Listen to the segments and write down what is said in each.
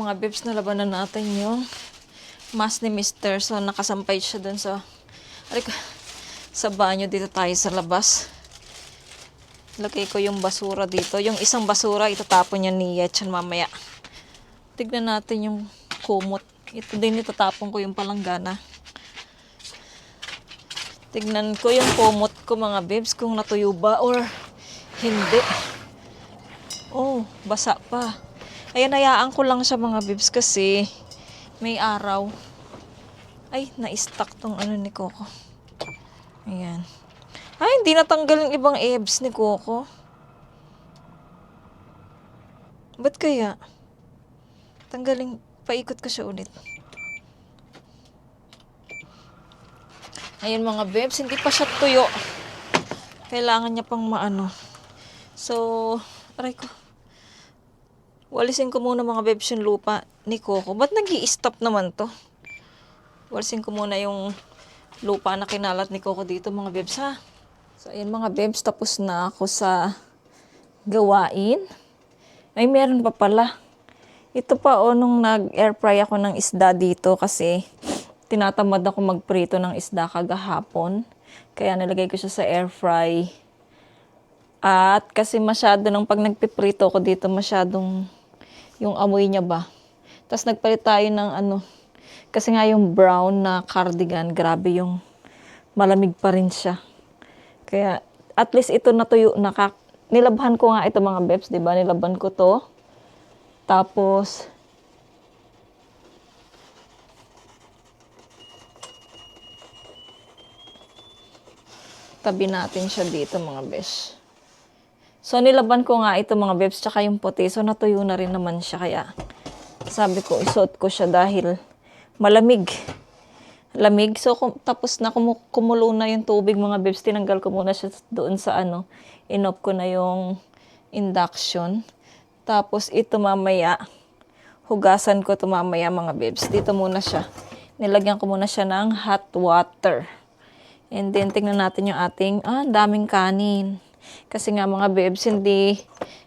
Mga bebs, nalabanan natin yung mask ni Mr. So, nakasampay siya dun sa, sa banyo. Dito tayo sa labas. Lagay ko yung basura dito. Yung isang basura, itatapon niya ni Yetchan mamaya. Tignan natin yung kumot. Ito din, itatapon ko yung palanggana. Tignan ko yung kumot ko, mga bebs, kung natuyo ba or hindi. Oh, basa pa. Ayan, hayaan ko lang siya, mga bibs, kasi may araw. Ay, na-stuck tong ano ni Coco. Ayan. Ay, hindi natanggal yung ibang ebs ni Coco. Ba't kaya? Tanggalin, paikot ko siya ulit. Ayan, mga bibs, hindi pa siya tuyo. Kailangan niya pang maano. So, aray ko. Walisin ko muna, mga bebs, yung lupa ni Coco. Ba't nag-i-stop naman to? Walisin ko muna yung lupa na kinalat ni Coco dito, mga bebs, ha? So, ayan, mga bebs, tapos na ako sa gawain. Ay, meron pa pala. Ito pa, nung nag-air fry ako ng isda dito kasi tinatamad ako magprito ng isda kagahapon. Kaya nilagay ko siya sa air fry. At kasi masyado nang pag nagpiprito ko dito, masyadong yung amoy niya ba. Tapos nagpalit tayo ng kasi nga yung brown na cardigan, grabe yung malamig pa rin siya. Kaya at least ito natuyo, nilabhan ko nga ito, mga bebs, 'di ba? Nilabhan ko to. Tapos tabi natin siya dito, mga bebs. So, nilaban ko nga ito, mga bebs, tsaka yung puti. So, natuyo na rin naman siya. Kaya, sabi ko, isuot ko siya dahil malamig. Lamig. So, tapos na kumulo na yung tubig, mga bebs. Tinanggal ko muna siya doon sa in-off ko na yung induction. Tapos, ito mamaya, hugasan ko ito mamaya, mga bebs. Dito muna siya. Nilagyan ko muna siya ng hot water. And then, tingnan natin yung ating, daming kanin. Kasi nga, mga bebs, hindi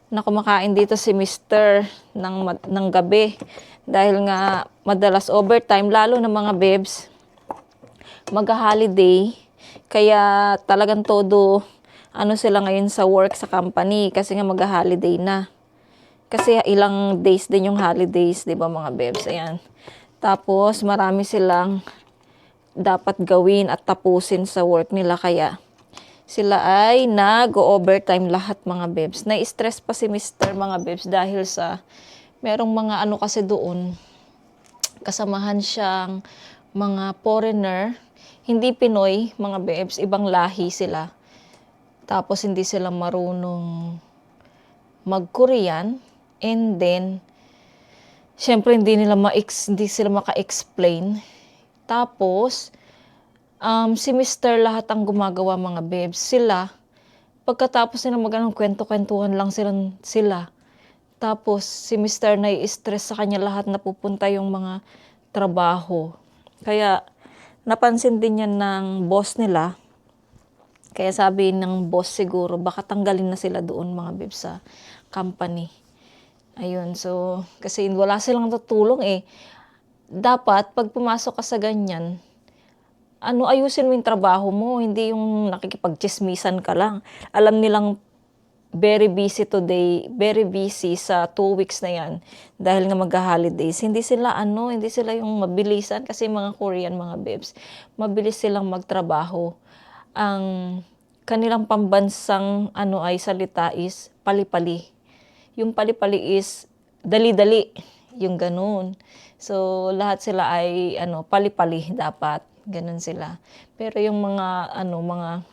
na kumakain dito si Mr. ng gabi. Dahil nga madalas overtime, lalo na, mga bebs, mag-holiday. Kaya talagang todo sila ngayon sa work sa company. Kasi nga mag-holiday na. Kasi ilang days din yung holidays, di ba, mga bebs? Ayan. Tapos marami silang dapat gawin at tapusin sa work nila. Kaya sila ay nag-overtime lahat, mga bebs. Na-stress pa si Mr., mga bebs, dahil sa merong mga kasi doon, kasamahan siyang mga foreigner, hindi Pinoy, mga bebs, ibang lahi sila. Tapos hindi sila marunong mag-Korean, and then syempre hindi sila maka-explain. Tapos si Mr. lahat ang gumagawa, mga bebs. Sila, pagkatapos nila kwento-kwentuhan lang sila. Tapos si Mr. nai-stress sa kanya lahat, napupunta yung mga trabaho. Kaya napansin din yan ng boss nila. Kaya sabi ng boss siguro, baka tanggalin na sila doon mga bebs sa company. Ayun, so, kasi wala silang tutulong eh. Dapat, pag pumasok ka sa ganyan, ayusin mo yung trabaho mo, hindi yung nakikipagchismisan ka lang. Alam nilang very busy today, very busy sa 2 weeks na yan dahil nga magha-holidays. Hindi sila yung mabilisan kasi mga Korean mga bebs, mabilis silang magtrabaho. Ang kanilang pambansang ay salita is pali-pali. Yung pali-pali is dali-dali, yung ganun. So lahat sila ay pali-pali dapat, ganun sila. Pero yung mga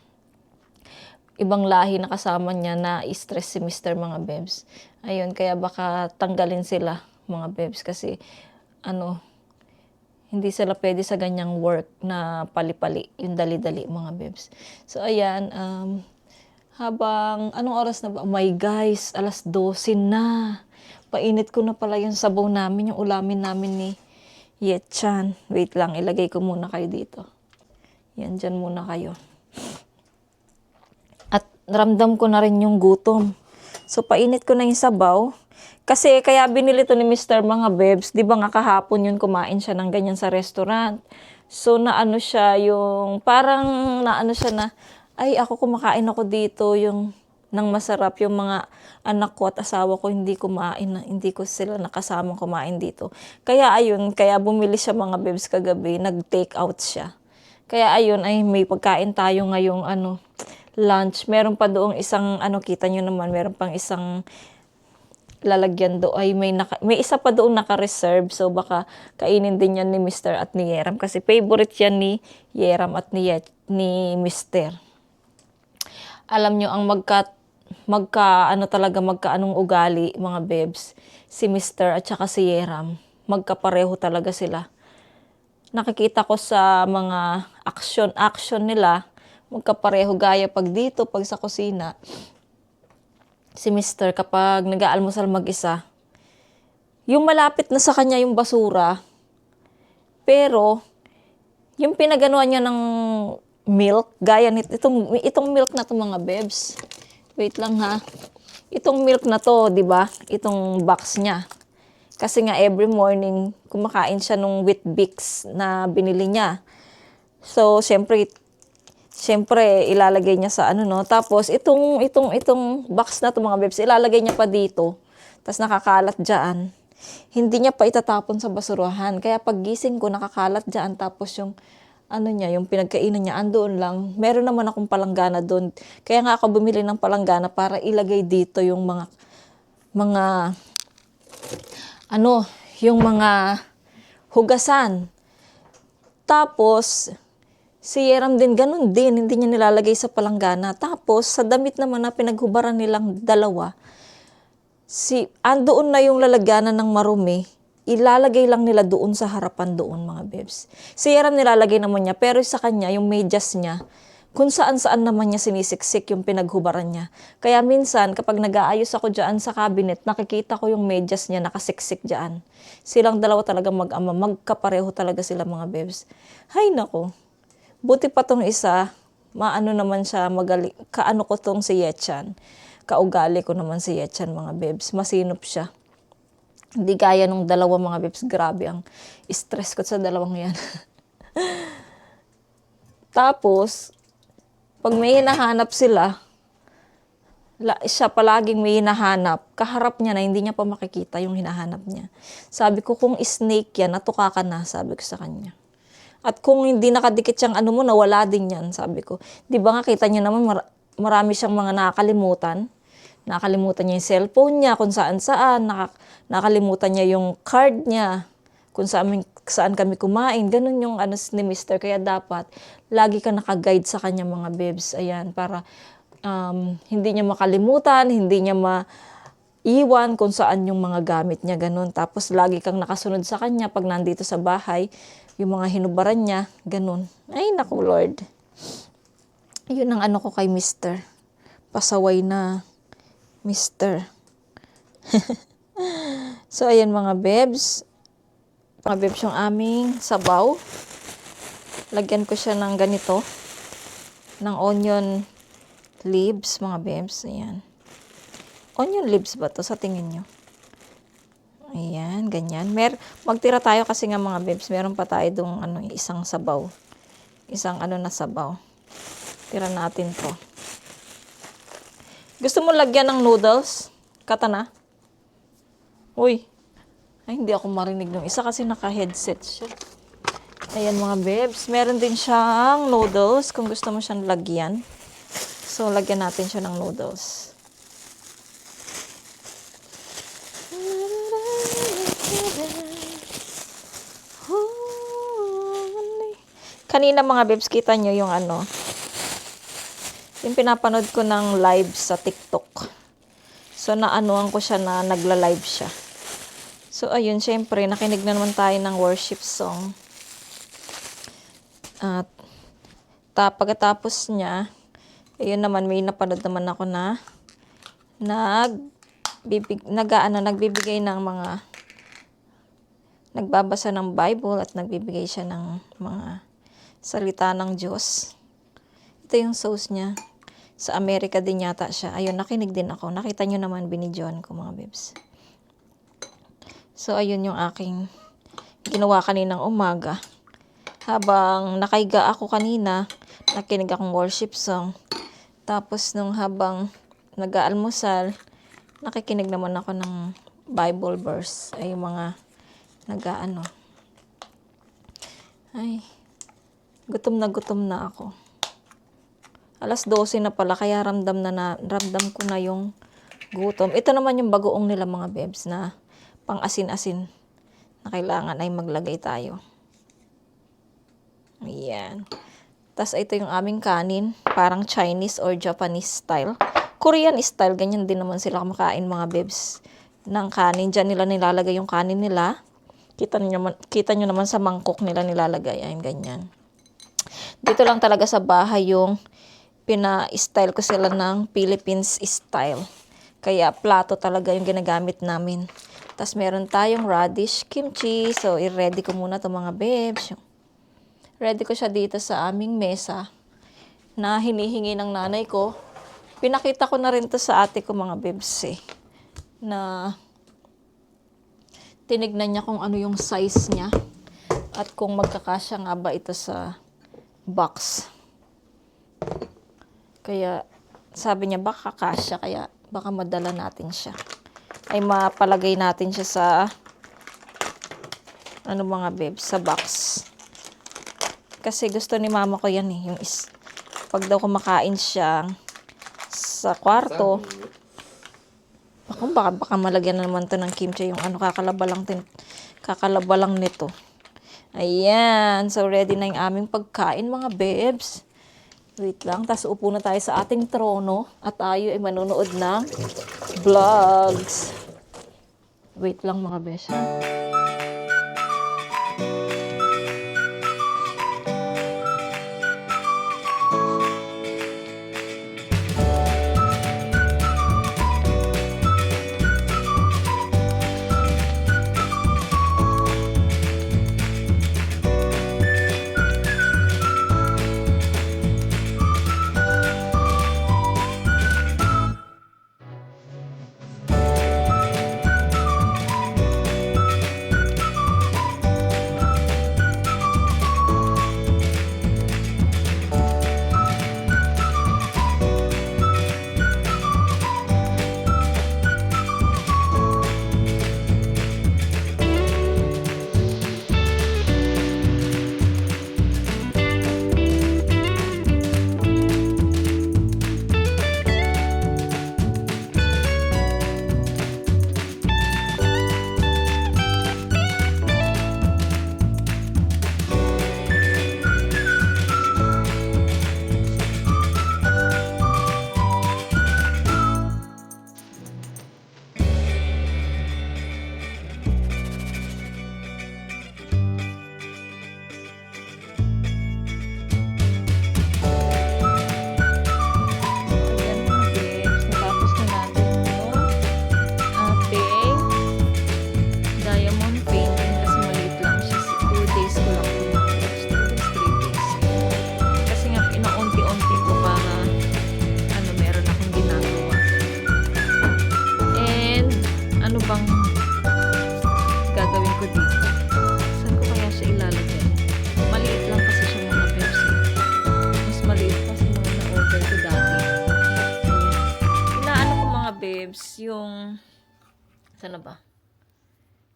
ibang lahi na kasama niya na stress si Mr. mga bebs. Ayun, kaya baka tanggalin sila mga bebs kasi hindi sila pwede sa ganyang work na pali-pali, yung dali-dali mga bebs. So ayan, anong oras na ba? Oh my guys, 12:00 na. Painit ko na pala yung sabaw namin, yung ulamin namin ni Yetchan. Wait lang, ilagay ko muna kayo dito. Yan, dyan muna kayo. At ramdam ko na rin yung gutom. So, painit ko na yung sabaw. Kasi kaya binili to ni Mr. mga bebs. Di ba nga kahapon yun kumain siya ng ganyan sa restaurant. So, siya yung, parang siya na, ay ako kumakain ako dito yung nang masarap yung mga anak ko at asawa ko hindi kumain, hindi ko sila nakasama kumain dito. Kaya ayun, kaya bumili siya mga bebs kagabi, nag-take out siya. Kaya ayun, ay may pagkain tayo ngayong lunch. Meron pa doong isang kita nyo naman, meron pang isang lalagyan do ay may isa pa doon naka-reserve, so baka kainin din yan ni Mr. at ni Yeram kasi favorite yan ni Yeram at ni Mr. Alam nyo ang magkaanong ugali mga bebs, si Mr. at saka si Yeram, magkapareho talaga sila. Nakikita ko sa mga action nila, magkapareho gaya pag dito, pag sa kusina. Si Mr. kapag nag-aalmusal mag-isa, yung malapit na sa kanya yung basura, pero yung pinaganuan niya ng milk, gaya itong milk na to mga bebs. Wait lang ha. Itong milk na to, 'di ba? Itong box niya. Kasi nga every morning kumakain siya nung Weet-Bix na binili niya. So, syempre ilalagay niya sa Tapos itong box na to mga bebs, ilalagay niya pa dito. Tapos nakakalat diyan. Hindi niya pa itatapon sa basurahan. Kaya paggising ko nakakalat diyan, tapos yung yung pinagkainan niya andoon lang. Meron naman akong palanggana doon. Kaya nga ako bumili ng palanggana para ilagay dito yung yung mga hugasan. Tapos si Yeram din ganun din, hindi niya nilalagay sa palanggana. Tapos sa damit naman na pinaghubaran nilang dalawa, andoon na yung lalagyanan ng marumi, ilalagay lang nila doon sa harapan doon mga bebs. Si Yeram nilalagay naman niya, pero sa kanya yung medyas niya, kung saan-saan naman niya sinisiksik yung pinaghubaran niya. Kaya minsan kapag nag-aayos ako dyan sa cabinet, nakikita ko yung medyas niya nakasiksik dyan. Silang dalawa talaga mag-ama, magkapareho talaga sila mga bebs. Hay nako, buti pa tong isa, naman siya magaling, ko tong si Yetchan. Kaugali ko naman si Yetchan mga bebs, masinop siya. Hindi gaya nung dalawa mga bebs, grabe ang stress ko sa dalawang yan. Tapos, pag may hinahanap sila, siya palaging may hinahanap, kaharap niya na hindi niya pa makikita yung hinahanap niya. Sabi ko, kung snake yan, natuka ka na, sabi ko sa kanya. At kung hindi nakadikit siyang mo, nawala din yan, sabi ko. Di ba nga kita niya naman, marami siyang mga nakakalimutan. Nakalimutan niya yung cellphone niya, kung saan-saan. Nakalimutan niya yung card niya, kung saan kami kumain. Ganun yung ni Mr. Kaya dapat, lagi ka nakaguide sa kanya mga bebs. Ayan, para hindi niya makalimutan, hindi niya maiwan kung saan yung mga gamit niya. Ganun. Tapos, lagi kang nakasunod sa kanya pag nandito sa bahay. Yung mga hinubaran niya, ganun. Ay, naku Lord. Yun ang ko kay Mr. Pasaway na Mr. So, ayan mga bebs. Mga bebs yung aming sabaw. Lagyan ko siya ng ganito. Ng onion leaves, mga bebs. Ayan. Onion leaves ba to sa tingin nyo? Ayan, ganyan. Magtira tayo kasi nga mga bebs, meron pa tayo dong isang sabaw. Isang na sabaw. Tira natin to. Gusto mo lagyan ng noodles? Katana? Uy. Ay, hindi ako marinig ng isa kasi naka-headset siya. Ayan mga bebs. Meron din siyang noodles kung gusto mo siyang lagyan. So, lagyan natin siya ng noodles. Kanina mga bebs, kita nyo yung yung pinapanood ko ng live sa TikTok. So, naanuan ko siya na nagla-live siya. So, ayun, syempre, nakinig na naman tayo ng worship song. At, pagkatapos niya, ayun naman, may napanood naman ako na nagbibigay ng mga, nagbabasa ng Bible at nagbibigay siya ng mga salita ng Diyos. Ito yung sauce niya. Sa Amerika din yata siya. Ayun, nakinig din ako. Nakita nyo naman, binidyoan ko mga bebs. So, ayun yung aking ginawa kaninang umaga. Habang nakaiga ako kanina, nakinig akong worship song. Tapos, nung habang nag-aalmusal, nakikinig naman ako ng Bible verse. Ay, yung mga Ay, gutom na ako. Alas 12 na pala, kaya ramdam ko na yung gutom. Ito naman yung bagoong nila mga bebs na pang asin-asin na kailangan ay maglagay tayo. Ayan. Tapos ito yung aming kanin, parang Chinese or Japanese style. Korean style, ganyan din naman sila kumakain mga bebs ng kanin. Diyan nila nilalagay yung kanin nila. Kita nyo naman sa mangkok nila nilalagay. Ayan, ganyan. Dito lang talaga sa bahay yung pina-style ko sila ng Philippines style. Kaya plato talaga yung ginagamit namin. Tapos meron tayong radish kimchi. So, i-ready ko muna itong mga bebs. Ready ko siya dito sa aming mesa na hinihingi ng nanay ko. Pinakita ko na rin to sa ate ko mga bebs na tinignan niya kung ano yung size niya at kung magkakasya nga ba ito sa box. Kaya sabi niya baka kasya, kaya baka madala natin siya. Ay mapalagay natin siya sa mga bebs, sa box. Kasi gusto ni mama ko yan yung pag daw kumakain siya sa kwarto, baka malagyan na naman to ng kimchi, yung kakalaba lang nito. Ayan, so ready na yung aming pagkain mga bebs. Wait lang, tas upo na tayo sa ating trono at tayo ay manonood ng vlogs. Wait lang mga bebs. bebs, yung, sana ba?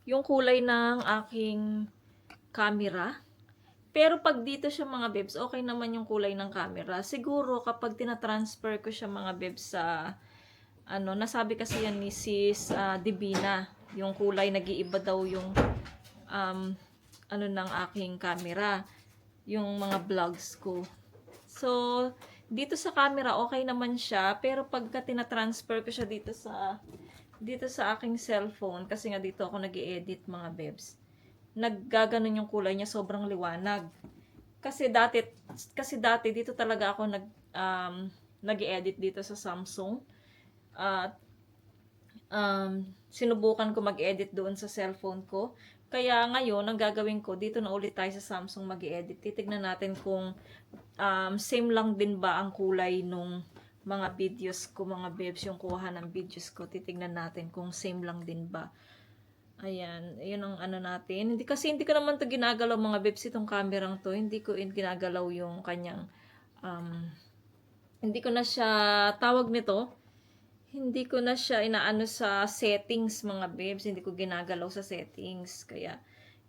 Yung kulay ng aking camera. Pero pag dito siya mga bebs, okay naman yung kulay ng camera. Siguro kapag tinatransfer ko siya mga bebs sa, nasabi kasi yan ni Sis Divina, yung kulay nag-iiba daw yung, ng aking camera. Yung mga vlogs ko. So, dito sa camera, okay naman siya. Pero pagka tinatransfer ko siya dito sa aking cellphone, kasi nga dito ako nag-i-edit mga bebs, naggaganon yung kulay niya, sobrang liwanag. Kasi dati dito talaga ako nag-i-edit dito sa Samsung. At sinubukan ko mag-edit doon sa cellphone ko. Kaya ngayon, ang gagawin ko, dito na ulit tayo sa Samsung mag-i-edit. Titignan natin kung same lang din ba ang kulay nung mga videos ko, mga bebs, yung kuha ng videos ko. Titignan natin kung same lang din ba. Ayan, yun ang natin. Hindi ko naman to ginagalaw mga bebs, itong kamerang to. Hindi ko ginagalaw yung kanyang, hindi ko na siya, tawag nito, hindi ko na siya inaano sa settings mga bebs. Hindi ko ginagalaw sa settings. Kaya,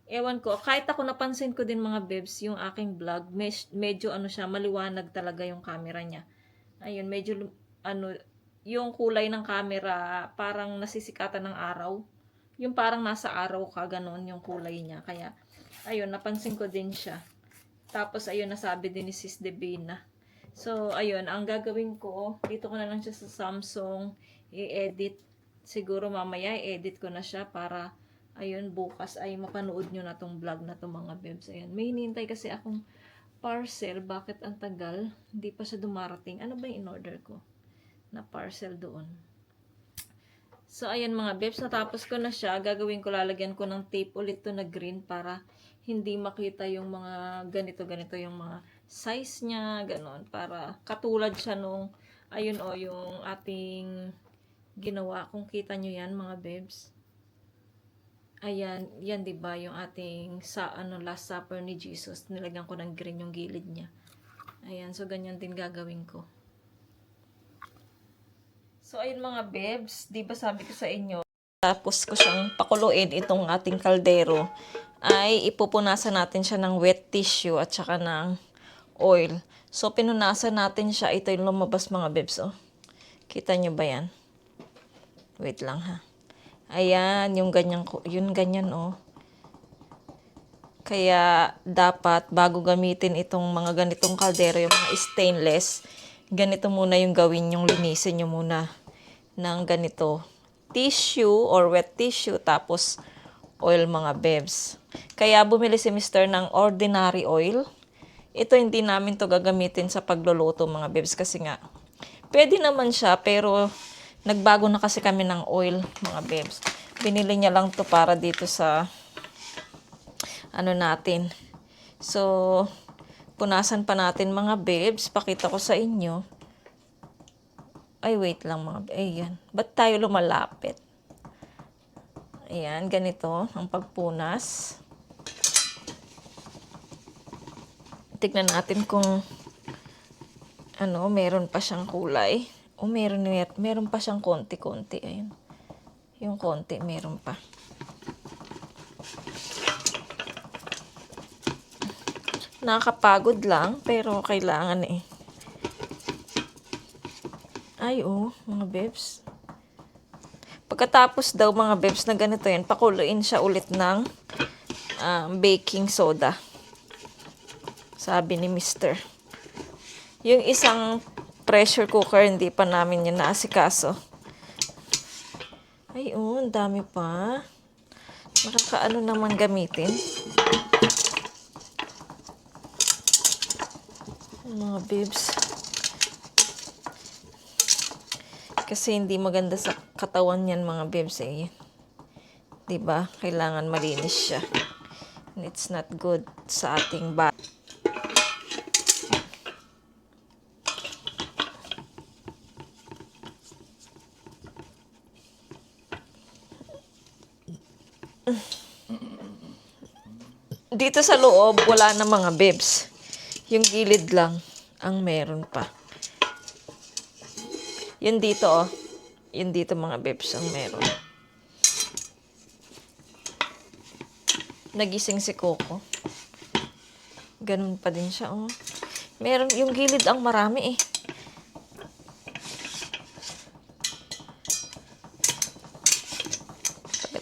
ewan ko. Kahit ako napansin ko din mga bebs, yung aking vlog, medyo siya, maliwanag talaga yung camera niya. Ayun, medyo, yung kulay ng camera, parang nasisikatan ng araw. Yung parang nasa araw ka, ganon yung kulay niya. Kaya, ayun, napansin ko din siya. Tapos, ayun, nasabi din ni Sis Divina. So, ayun, ang gagawin ko, dito ko na lang siya sa Samsung, i-edit. Siguro mamaya, i-edit ko na siya para, ayun, bukas ay mapanood nyo na tong vlog na to mga bebs. Ayun, may hinihintay kasi akong parcel. Bakit ang tagal? Hindi pa siya dumarating. Ano ba yung in-order ko na parcel doon? So, ayan mga bebs, natapos ko na siya. Gagawin ko, lalagyan ko ng tape ulit to na green para hindi makita yung mga ganito-ganito yung mga size niya, ganon. Para katulad siya nung, ayun yung ating ginawa. Kung kita nyo yan mga bebs. Ayan, yan 'di ba yung ating Last Supper ni Jesus. Nilagyan ko ng green yung gilid niya. Ayan, so ganyan din gagawin ko. So ayun mga bebs, 'di ba sabi ko sa inyo, tapos ko siyang pakuluin itong ating kaldero, ay ipupunasan natin siya ng wet tissue at saka ng oil. So pinunasan natin siya, ito yung lumabas mga bebs, oh. Kita nyo ba yan? Wait lang ha. Ayan, yung ganyan, oh. Kaya, dapat, bago gamitin itong mga ganitong kaldero, yung mga stainless, ganito muna yung gawin, yung linisin nyo muna ng ganito. Tissue or wet tissue, tapos oil mga bebs. Kaya, bumili si Mr. ng ordinary oil. Ito, hindi namin to gagamitin sa pagluluto mga bebs, kasi nga, pwede naman siya, pero nagbago na kasi kami ng oil, mga bebs. Binili niya lang to para dito sa natin. So, punasan pa natin mga bebs. Pakita ko sa inyo. Ay, wait lang mga bebs. Ayan. Ba't tayo lumalapit? Ayan, ganito ang pagpunas. Tignan natin kung meron pa siyang kulay. O meron pa siyang konti-konti. Ayun. Yung konti, meron pa. Nakakapagod lang, pero kailangan eh. Ay, mga bebs. Pagkatapos daw mga bebs na ganito yan, pakuluin siya ulit ng baking soda. Sabi ni Mr. Yung isang pressure cooker, hindi pa namin yun naasikaso. Ay, ang dami pa. Nakakaano naman gamitin. Mga bibs. Kasi hindi maganda sa katawan yan mga bibs eh. Diba? Kailangan malinis siya. And it's not good sa ating body. Dito sa loob, wala na mga bibs. Yung gilid lang ang meron pa. Yun dito, Yun dito mga bebs ang meron. Nagising si Coco. Ganun pa din siya, oh. Meron, yung gilid ang marami, eh.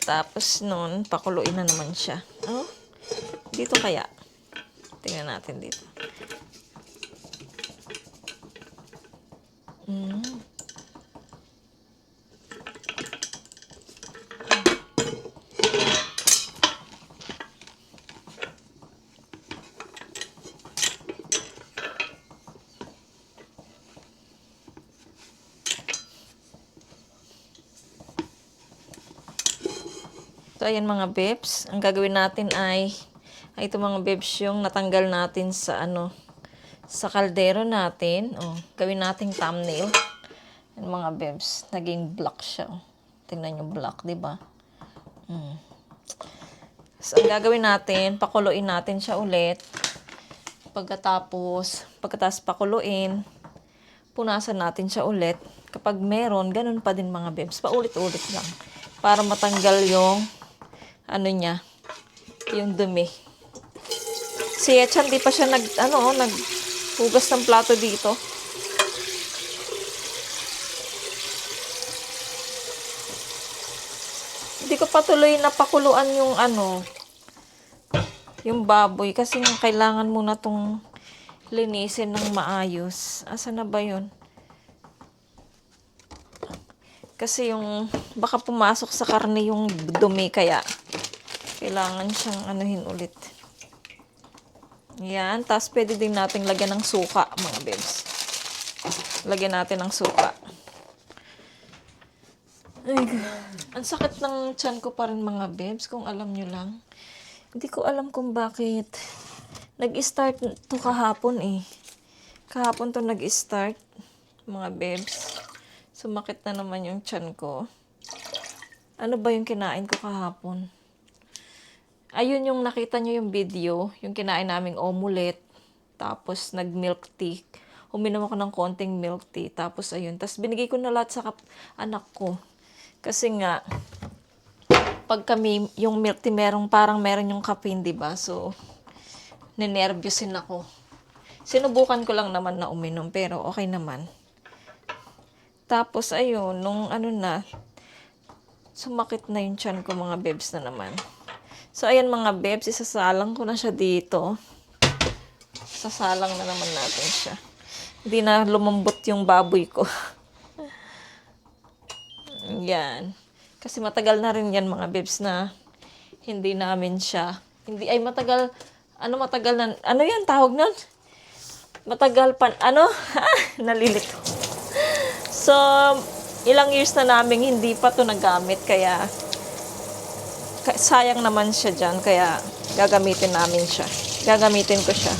Tapos nun, pakuluin na naman siya. Oh, dito kaya. Tingnan natin dito. So, ayan mga bebs. Ang gagawin natin ay ito mga bebs yung natanggal natin sa sa kaldero natin. Oh, gawin nating thumbnail. Ayan mga bebs. Naging black siya. Oh. Tingnan yung black, di ba? So, ang gagawin natin, pakuluin natin siya ulit. Pagkatapos pakuluin, punasan natin siya ulit. Kapag meron, ganun pa din mga bebs. Paulit-ulit lang. Para matanggal yung niya, yung dumi. Si Echan, di pa siya naghugas ng plato dito. Hindi ko patuloy na pakuluan yung yung baboy kasi kailangan muna tong linisin ng maayos. Asa na ba yun? Kasi yung baka pumasok sa karne yung dumi kaya kailangan siyang anuhin ulit. Yan. Tapos pwede din natin lagyan ng suka, mga bebs. Lagyan natin ng suka. Ay, ang sakit ng tiyan ko pa rin, mga bebs, kung alam nyo lang. Hindi ko alam kung bakit. Nag-start to kahapon eh. Kahapon to nag-start, mga bebs. Sumakit na naman yung tiyan ko. Ano ba yung kinain ko kahapon? Ayun yung nakita nyo yung video, yung kinain naming omelette, tapos nag-milk tea. Uminom ako ng konting milk tea, tapos ayun. Tapos binigay ko na lahat sa anak ko. Kasi nga, pag kami, yung milk tea, parang meron yung caffeine, diba? So, ninervyusin ako. Sinubukan ko lang naman na uminom, pero okay naman. Tapos ayun, nung sumakit na yung tiyan ko, mga bebs na naman. So, ayan mga bebs, isasalang ko na siya dito. Sasalang na naman natin siya. Hindi na lumambot yung baboy ko. Yan. Kasi matagal na rin yan mga bebs na hindi namin siya. Hindi, ay matagal, matagal na, yan tawag nun? Matagal pa, nalilito. So, ilang years na namin hindi pa to nagamit, kaya sayang naman siya dyan, kaya gagamitin namin siya. Gagamitin ko siya.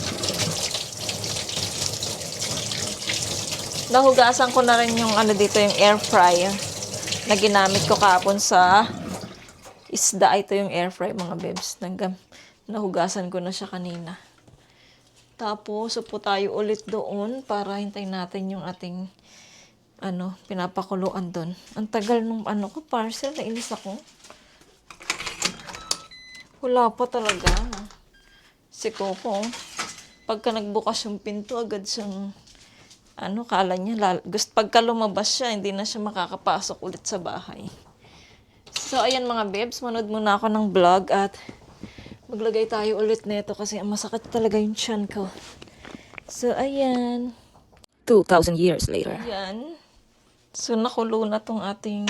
Nahugasan ko na rin yung dito, yung air fryer na ginamit ko kahapon sa isda. Ito yung air fry, mga bebs. Nahugasan ko na siya kanina. Tapos, upo tayo ulit doon para hintayin natin yung ating pinapakuluan doon. Ang tagal nung parcel, nainis ako. Wala pa talaga. Si Coco, pagka nagbukas yung pinto, agad siyang, kala niya, pagka lumabas siya, hindi na siya makakapasok ulit sa bahay. So, ayan mga bebs, manood muna ako ng vlog at maglagay tayo ulit nito kasi masakit talaga yung tiyan ko. So, ayan. 2,000 years later. Ayan. So, nakulo na tong ating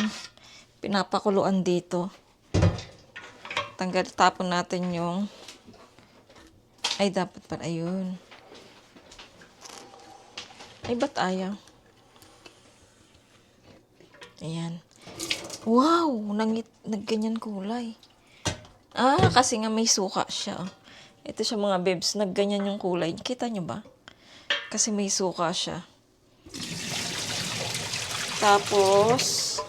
pinapakuluan dito. Tapon natin yung dapat pa, ayun. Ba't ayaw? Ayan. Wow! Nagganyan kulay. Kasi nga may suka siya. Ito siya mga bebs, nagganyan yung kulay. Kita nyo ba? Kasi may suka siya. Tapos,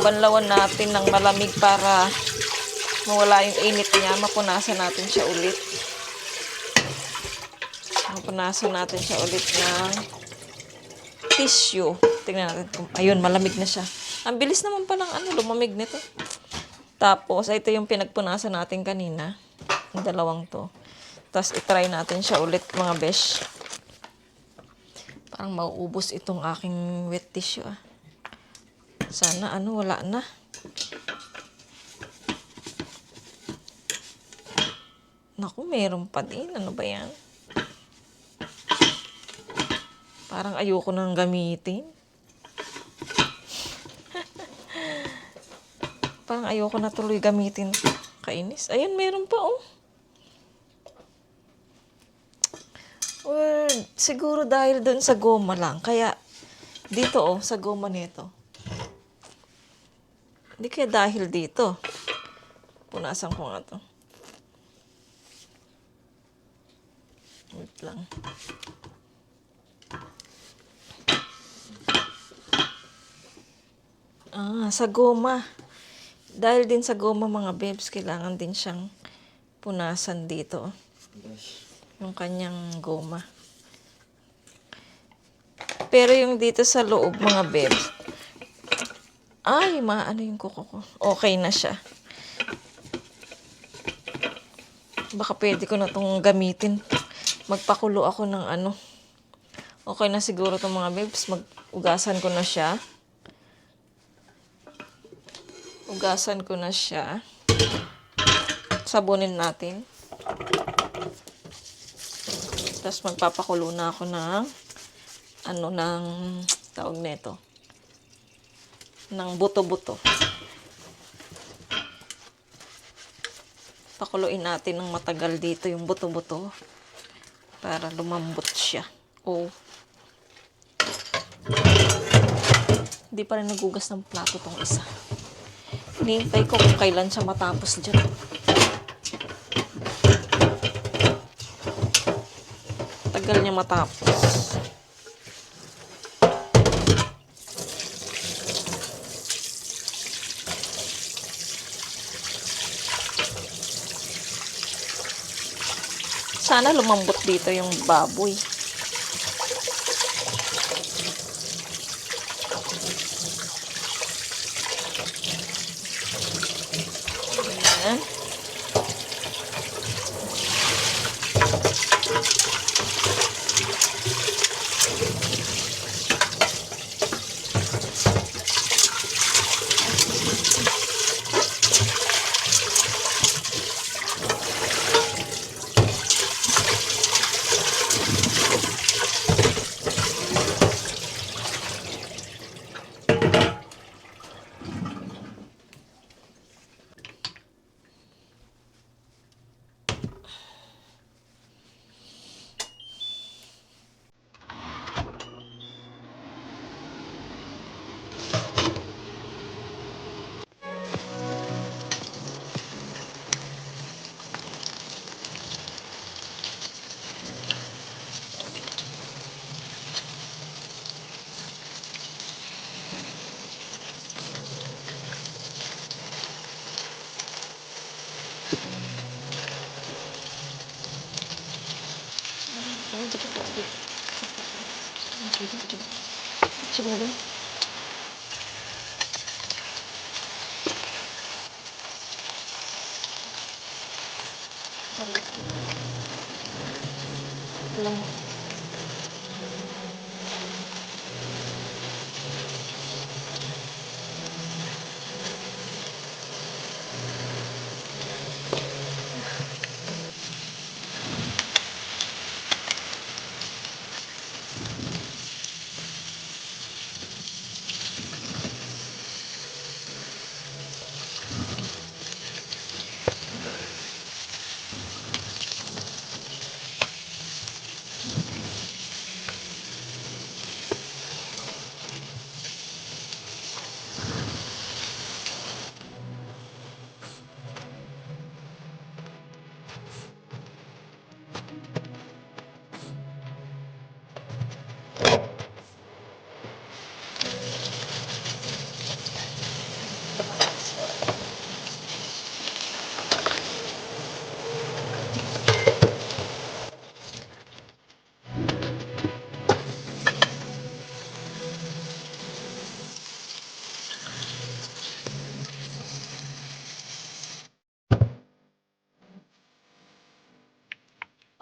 banlawan natin ng malamig para mawala yung init niya. Mapunasan natin siya ulit. Mapunasan natin siya ulit ng tissue. Tingnan natin kung, ayun, malamig na siya. Ang bilis naman palang lumamig nito. Tapos, ito yung pinagpunasan natin kanina. Yung dalawang to. Tapos, itry natin siya ulit mga besh. Parang mauubos itong aking wet tissue Sana wala na. Naku, meron pa din. Ano ba yan? Parang ayoko nang gamitin. Parang ayoko na tuloy gamitin. Kainis. Ayun, meron pa Well, siguro dahil doon sa goma lang. Kaya, dito sa goma nito. Hindi kaya dahil dito. Punasan ko nga to. Wait lang. Sa goma. Dahil din sa goma mga bebs, kailangan din siyang punasan dito. Yung kanyang goma. Pero yung dito sa loob mga bebs, yung kuko ko. Okay na siya. Baka pwede ko na itong gamitin. Magpakulo ako ng Okay na siguro itong mga bebs. Ugasan ko na siya. Sabunin natin. Tapos magpapakulo na ako ng tawag nito. Ng buto-buto. Pakuluin natin ng matagal dito yung buto-buto para lumambot siya. Hindi pa rin nagugas ng plato tong isa. Hinihintay ko kung kailan siya matapos dyan. Tagal niya matapos. Sana lumambot dito yung baboy. Ayan.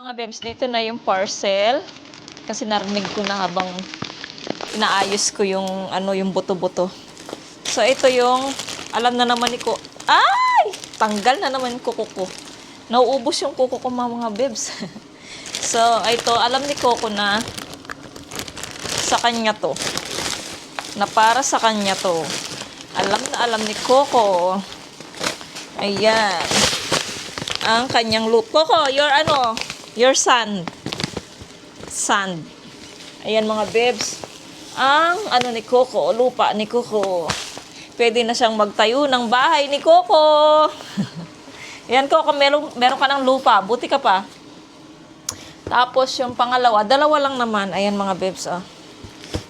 Mga bebs, dito na yung parcel. Kasi narinig ko na habang inaayos ko yung yung buto-buto. So ito yung alam na naman ni ko. Ay! Tanggal na naman yung kuko ko. Nauubos yung kuko ko mga bebs. So ito alam ni Coco na sa kanya to. Na para sa kanya to. Alam na alam ni Coco. Ayan. Ang kanyang loop. Coco, your sand. Sand. Ayan mga bebs. Ang ni Coco, lupa ni Coco. Pwede na siyang magtayo ng bahay ni Coco. Ayan Coco, meron ka ng lupa. Buti ka pa. Tapos yung pangalawa, dalawa lang naman. Ayan mga bebs.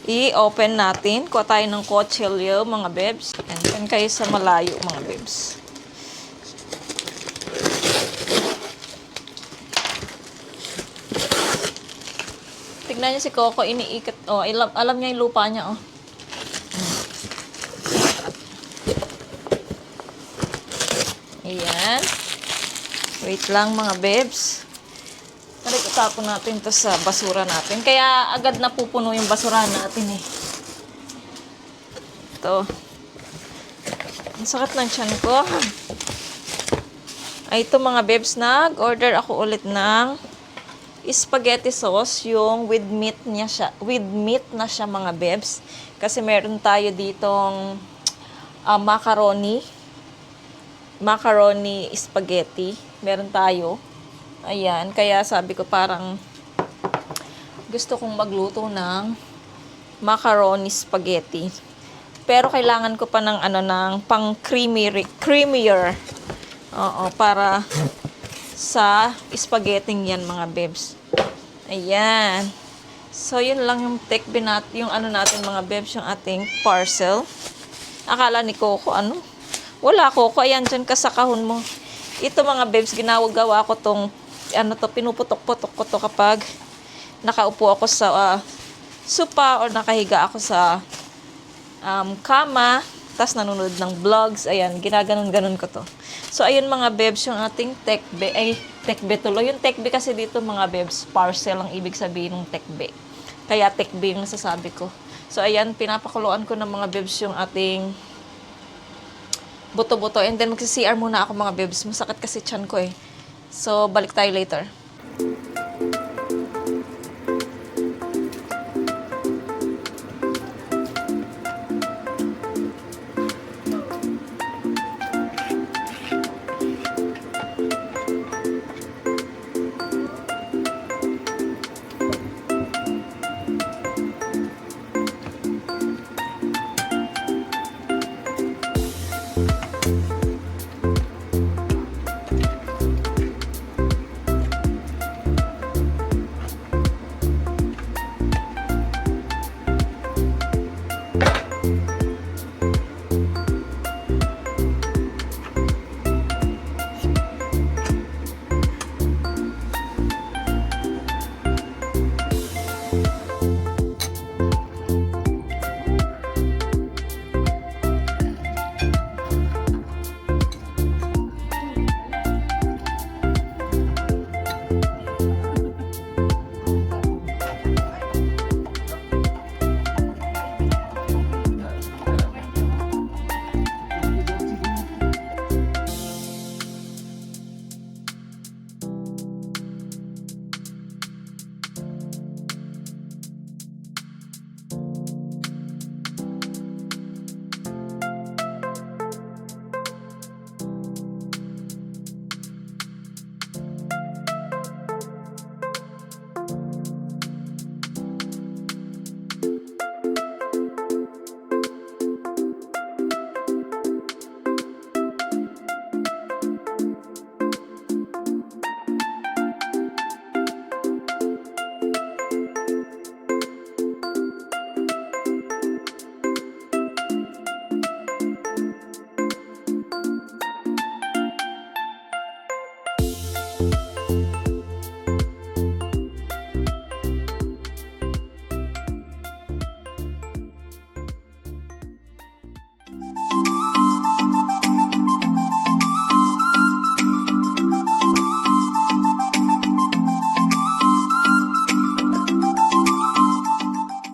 I-open natin. Kuha tayo ng kutsilyo mga bebs. Ayan kayo sa malayo mga bebs. Tignan niyo si Coco, iniikot. Alam niya yung lupa niya. Ayan. Wait lang mga bebs. Itapon natin to sa basura natin. Kaya agad na pupuno yung basura natin eh. Ito. Ang sakit ng tiyan ko. Ay, ito mga bebs, nag-order ako ulit ng spaghetti sauce, yung with meat na siya mga bebs. Kasi meron tayo ditong macaroni spaghetti. Meron tayo. Ayan, kaya sabi ko parang gusto kong magluto ng macaroni spaghetti. Pero kailangan ko pa ng ng pang creamier. Oo, para sa spaghetti yan mga bebs. Ayan. So, yun lang yung tekbe natin, yung natin mga bebs, yung ating parcel. Akala ni Coco, wala Coco, ayan dyan ka sa kahon mo. Ito mga bebs, ginagawa ko tong, pinuputok-putok ko to kapag nakaupo ako sa sopa or nakahiga ako sa kama, tas nanonood ng vlogs. Ayan, ginaganon-ganon ko to. So, ayun mga bebs, yung ating tekbe tuloy. Yung tekbe kasi dito mga bebs, parcel ang ibig sabihin ng tekbe. Kaya tekbe yung nasasabi ko. So, ayan, pinapakuluan ko ng mga bebs yung ating buto-buto. And then, magsi-CR muna ako mga bebs. Masakit kasi tiyan ko eh. So, balik tayo later.